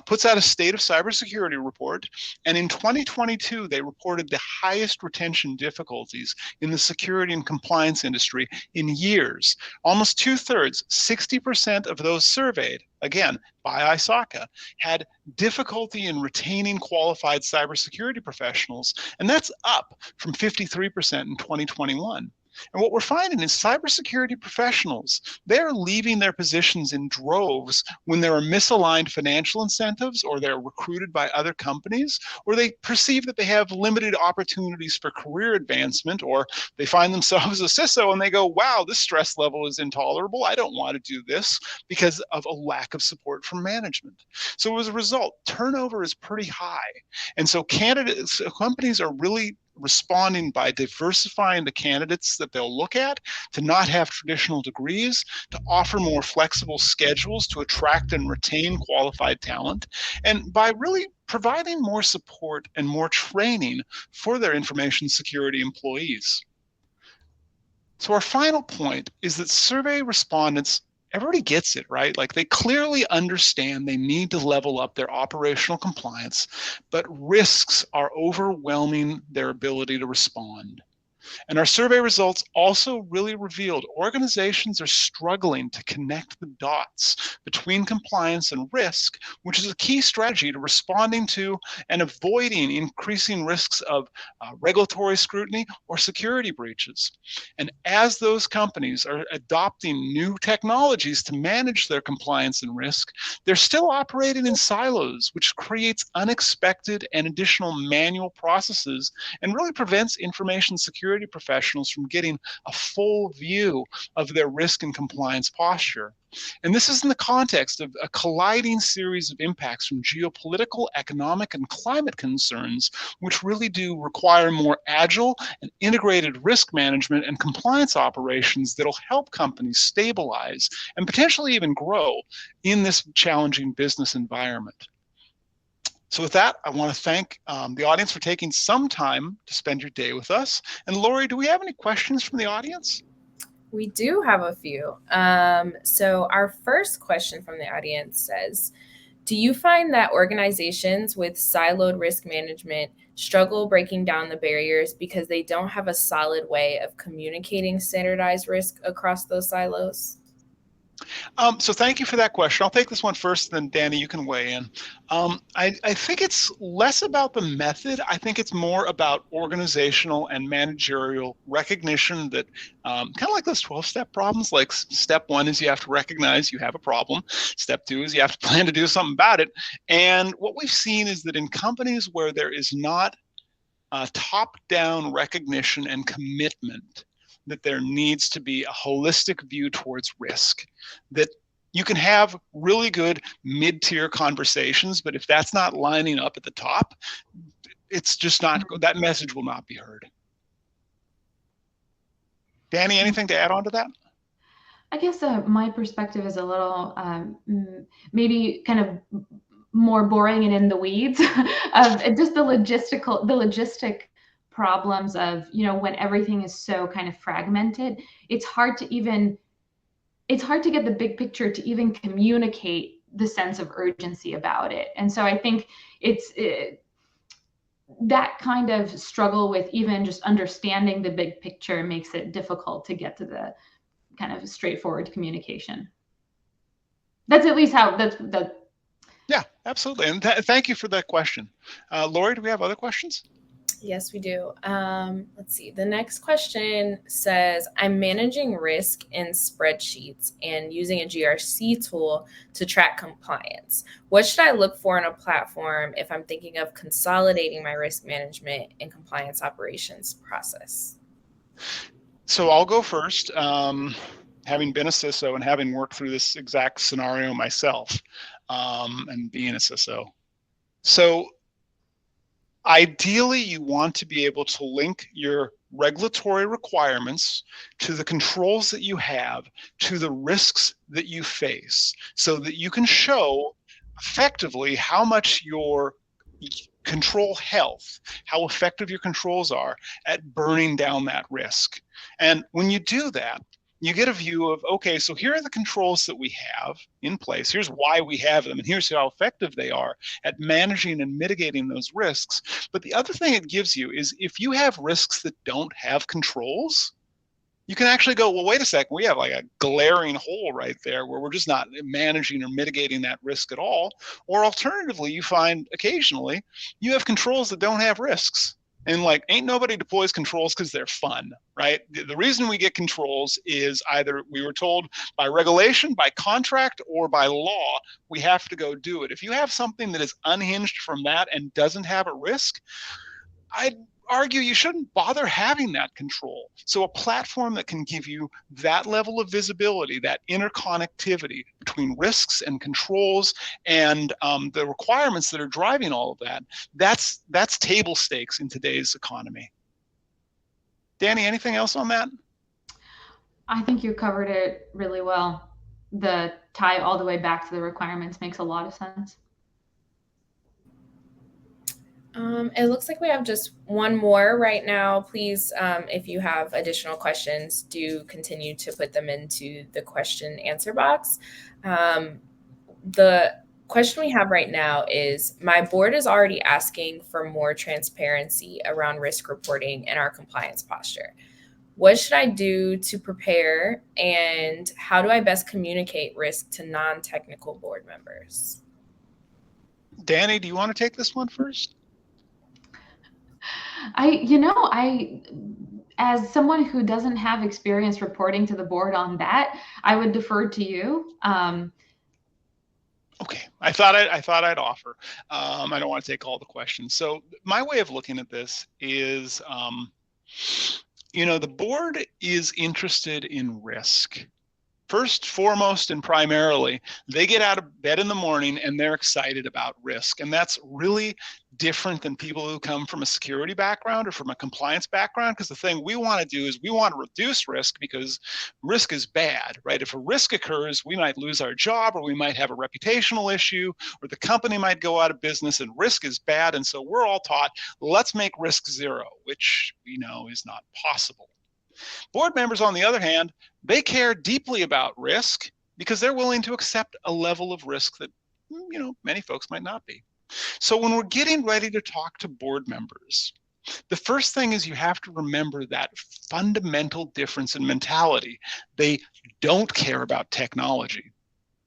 puts out a state of cybersecurity report, and in 2022, they reported the highest retention difficulties in the security and compliance industry in years. Almost 2/3, 60% of those surveyed, again, by ISACA, had difficulty in retaining qualified cybersecurity professionals, and that's up from 53% in 2021. And what we're finding is cybersecurity professionals, they're leaving their positions in droves when there are misaligned financial incentives, or they're recruited by other companies, or they perceive that they have limited opportunities for career advancement, or they find themselves a CISO and they go, wow, this stress level is intolerable. I don't want to do this, because of a lack of support from management. So as a result, turnover is pretty high. And so companies are really responding by diversifying the candidates that they'll look at, to not have traditional degrees, to offer more flexible schedules to attract and retain qualified talent, and by really providing more support and more training for their information security employees. So our final point is that survey respondents, everybody gets it, right? Like, they clearly understand they need to level up their operational compliance, but risks are overwhelming their ability to respond. And our survey results also really revealed organizations are struggling to connect the dots between compliance and risk, which is a key strategy to responding to and avoiding increasing risks of regulatory scrutiny or security breaches. And as those companies are adopting new technologies to manage their compliance and risk, they're still operating in silos, which creates unexpected and additional manual processes and really prevents information security professionals from getting a full view of their risk and compliance posture. And this is in the context of a colliding series of impacts from geopolitical, economic, and climate concerns, which really do require more agile and integrated risk management and compliance operations that'll help companies stabilize and potentially even grow in this challenging business environment. So with that, I want to thank the audience for taking some time to spend your day with us. And Lori, do we have any questions from the audience? We do have a few. So our first question from the audience says, do you find that organizations with siloed risk management struggle breaking down the barriers because they don't have a solid way of communicating standardized risk across those silos? So thank you for that question. I'll take this one first, then Danny, you can weigh in. I think it's less about the method. I think it's more about organizational and managerial recognition that kind of like those 12-step problems, like step one is you have to recognize you have a problem. Step two is you have to plan to do something about it. And what we've seen is that in companies where there is not top-down recognition and commitment, that there needs to be a holistic view towards risk, that you can have really good mid-tier conversations, but if that's not lining up at the top, it's just not, that message will not be heard. Danny, anything to add on to that? I guess my perspective is a little maybe kind of more boring and in the weeds of just the logistic problems of, when everything is so kind of fragmented, it's hard to get the big picture to even communicate the sense of urgency about it. And so I think that kind of struggle with even just understanding the big picture makes it difficult to get to the kind of straightforward communication. That's at least how that's. Yeah, absolutely. And thank you for that question. Lori, do we have other questions? Yes, we do. Let's see. The next question says, I'm managing risk in spreadsheets and using a GRC tool to track compliance. What should I look for in a platform if I'm thinking of consolidating my risk management and compliance operations process? So I'll go first. Having been a CISO and having worked through this exact scenario myself, and being a CISO. So ideally, you want to be able to link your regulatory requirements to the controls that you have, to the risks that you face, so that you can show effectively how much your control health, how effective your controls are at burning down that risk. And when you do that, you get a view of, okay, so here are the controls that we have in place. Here's why we have them, and here's how effective they are at managing and mitigating those risks. But the other thing it gives you is if you have risks that don't have controls, you can actually go, well, wait a second, we have like a glaring hole right there where we're just not managing or mitigating that risk at all. Or alternatively, you find occasionally you have controls that don't have risks. And like, ain't nobody deploys controls because they're fun, right? The reason we get controls is either we were told by regulation, by contract, or by law, we have to go do it. If you have something that is unhinged from that and doesn't have a risk, I'd argue you shouldn't bother having that control. So a platform that can give you that level of visibility, that interconnectivity between risks and controls and the requirements that are driving all of that, that's table stakes in today's economy. Danny, anything else on that? I think you covered it really well. The tie all the way back to the requirements makes a lot of sense. It looks like we have just one more right now. Please, if you have additional questions, do continue to put them into the question answer box. The question we have right now is, my board is already asking for more transparency around risk reporting and our compliance posture. What should I do to prepare, and how do I best communicate risk to non-technical board members? Danny, do you want to take this one first? As someone who doesn't have experience reporting to the board on that, I would defer to you. Okay, I thought I'd offer. I don't want to take all the questions. So my way of looking at this is, the board is interested in risk. First, foremost, and primarily, they get out of bed in the morning and they're excited about risk. And that's really different than people who come from a security background or from a compliance background, because the thing we want to do is we want to reduce risk, because risk is bad, right? If a risk occurs, we might lose our job, or we might have a reputational issue, or the company might go out of business, and risk is bad. And so we're all taught, let's make risk zero, which we know is not possible. Board members, on the other hand, they care deeply about risk because they're willing to accept a level of risk that, many folks might not be. So when we're getting ready to talk to board members, the first thing is you have to remember that fundamental difference in mentality. They don't care about technology.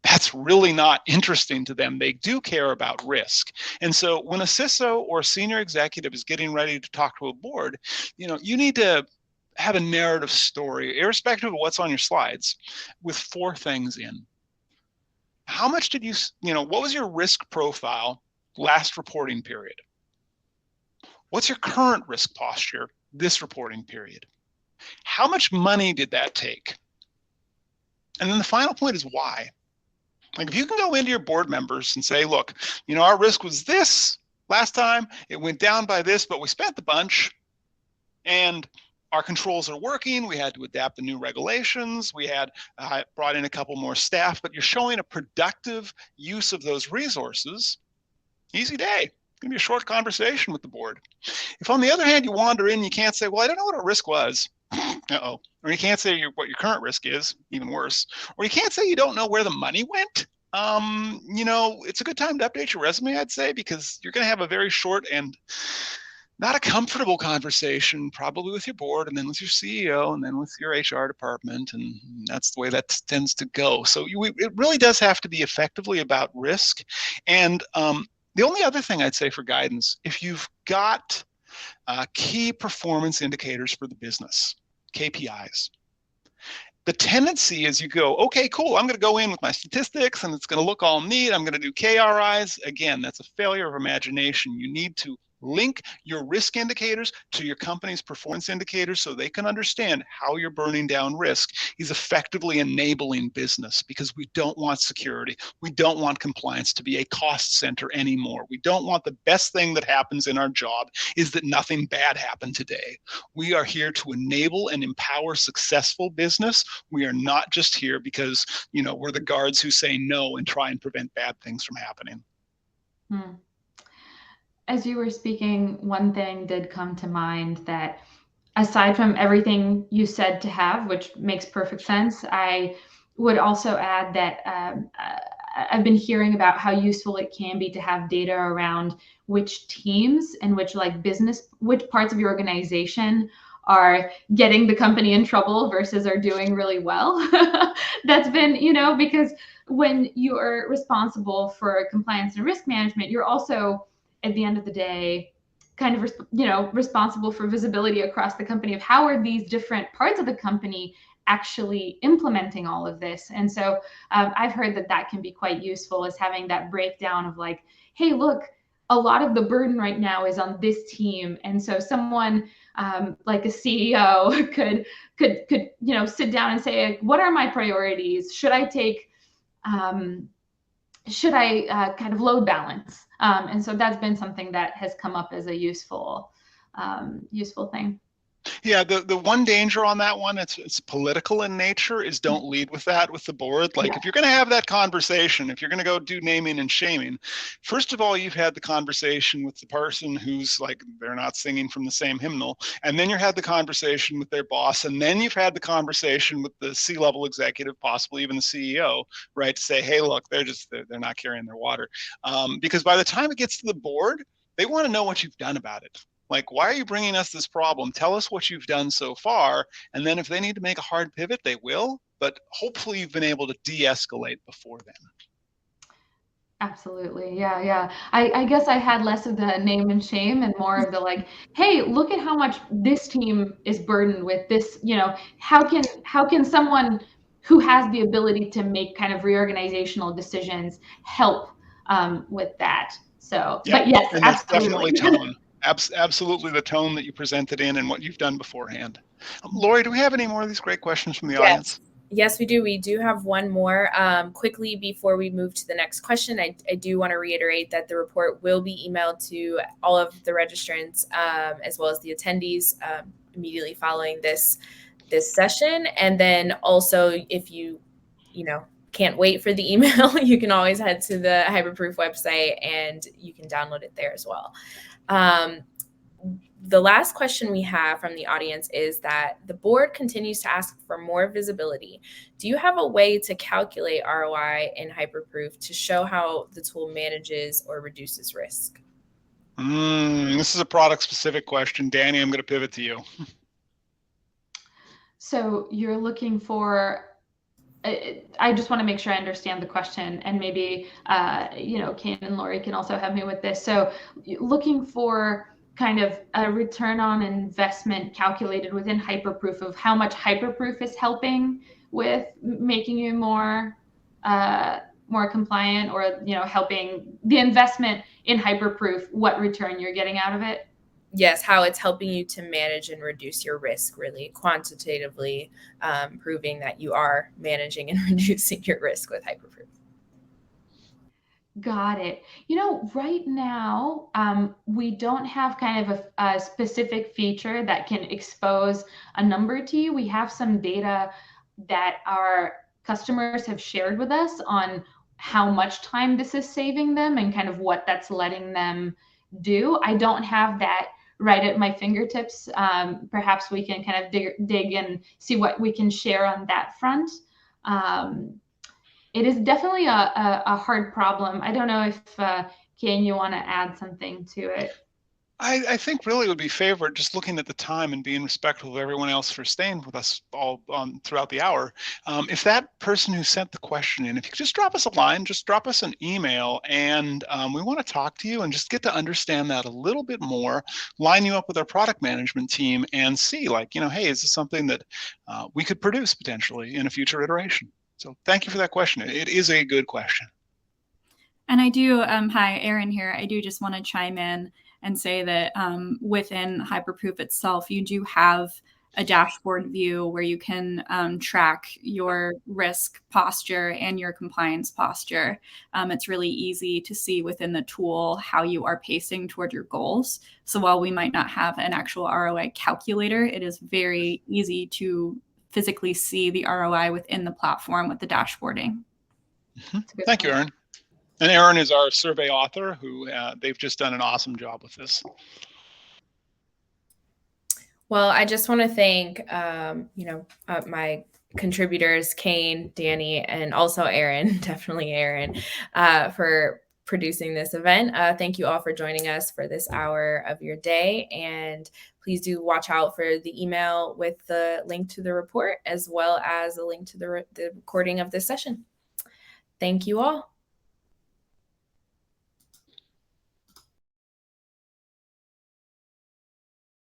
That's really not interesting to them. They do care about risk. And so when a CISO or a senior executive is getting ready to talk to a board, you need to have a narrative story, irrespective of what's on your slides, with 4 things in. How much did what was your risk profile last reporting period? What's your current risk posture this reporting period? How much money did that take? And then the final point is why. Like, if you can go into your board members and say, look, our risk was this last time, it went down by this, but we spent the bunch, and our controls are working. We had to adapt the new regulations. We had brought in a couple more staff, but you're showing a productive use of those resources. Easy day. It's going to be a short conversation with the board. If, on the other hand, you wander in, you can't say, well, I don't know what our risk was. Uh-oh. Or you can't say what your current risk is, even worse. Or you can't say you don't know where the money went. It's a good time to update your resume, I'd say, because you're going to have a very short and not a comfortable conversation, probably with your board, and then with your CEO, and then with your HR department, and that's the way that tends to go. So it really does have to be effectively about risk. And the only other thing I'd say for guidance, if you've got key performance indicators for the business, KPIs. The tendency is you go, okay, cool, I'm going to go in with my statistics and it's going to look all neat. I'm going to do KRIs. Again, that's a failure of imagination. You need to link your risk indicators to your company's performance indicators so they can understand how you're burning down risk is effectively enabling business, because we don't want security. We don't want compliance to be a cost center anymore. We don't want the best thing that happens in our job is that nothing bad happened today. We are here to enable and empower successful business. We are not just here because, we're the guards who say no and try and prevent bad things from happening. As you were speaking, one thing did come to mind that, aside from everything you said to have, which makes perfect sense, I would also add that I've been hearing about how useful it can be to have data around which teams and which parts of your organization are getting the company in trouble versus are doing really well. That's been, because when you are responsible for compliance and risk management, you're also, at the end of the day, kind of, responsible for visibility across the company of how are these different parts of the company actually implementing all of this. And so I've heard that can be quite useful, as having that breakdown of like, hey, look, a lot of the burden right now is on this team. And so someone like a CEO could sit down and say, what are my priorities? Should I kind of load balance? And so that's been something that has come up as a useful thing. Yeah, the one danger on that one, it's political in nature, is don't lead with that with the board. Like, if you're going to have that conversation, if you're going to go do naming and shaming, first of all, you've had the conversation with the person who's like, they're not singing from the same hymnal. And then you had the conversation with their boss. And then you've had the conversation with the C-level executive, possibly even the CEO, right? To say, hey, look, they're not carrying their water. Because by the time it gets to the board, they want to know what you've done about it. Like, why are you bringing us this problem? Tell us what you've done so far. And then if they need to make a hard pivot, they will. But hopefully you've been able to de-escalate before then. Absolutely. Yeah. I guess I had less of the name and shame and more of the like, hey, look at how much this team is burdened with this. How can someone who has the ability to make kind of reorganizational decisions help with that? So, yeah. But yes, and that's absolutely. Definitely tone. Absolutely the tone that you presented in and what you've done beforehand. Lori, do we have any more of these great questions from the audience? Yes, we do. We do have one more. Quickly, before we move to the next question, I do want to reiterate that the report will be emailed to all of the registrants as well as the attendees immediately following this session. And then also, if you can't wait for the email, you can always head to the HyperProof website and you can download it there as well. The last question we have from the audience is that the board continues to ask for more visibility. Do you have a way to calculate ROI in HyperProof to show how the tool manages or reduces risk? This is a product specific question. Danny, I'm going to pivot to you. So you're looking for, I just want to make sure I understand the question, and maybe, Kane and Lori can also help me with this. So looking for kind of a return on investment calculated within HyperProof of how much HyperProof is helping with making you more compliant, or, helping the investment in HyperProof, what return you're getting out of it. Yes, how it's helping you to manage and reduce your risk, really quantitatively proving that you are managing and reducing your risk with HyperProof. Got it. Right now, we don't have kind of a specific feature that can expose a number to you. We have some data that our customers have shared with us on how much time this is saving them and kind of what that's letting them do. I don't have that right at my fingertips. Perhaps we can kind of dig and see what we can share on that front. It is definitely a hard problem. I don't know if, Kane, you want to add something to it? I think really it would be favored, just looking at the time and being respectful of everyone else for staying with us all throughout the hour. If that person who sent the question in, if you could just drop us a line, just drop us an email, and we want to talk to you and just get to understand that a little bit more, line you up with our product management team and see, like, hey, is this something that we could produce potentially in a future iteration? So thank you for that question. It is a good question. And I do, hi, Erin here. I do just want to chime in and say that within HyperProof itself, you do have a dashboard view where you can track your risk posture and your compliance posture. It's really easy to see within the tool how you are pacing toward your goals. So while we might not have an actual ROI calculator, it is very easy to physically see the ROI within the platform with the dashboarding. Thank you, Erin. And Erin is our survey author, who they've just done an awesome job with this. Well, I just want to thank, my contributors, Kane, Danny, and also Erin, definitely Erin, for producing this event. Thank you all for joining us for this hour of your day. And please do watch out for the email with the link to the report, as well as a link to the recording of this session. Thank you all.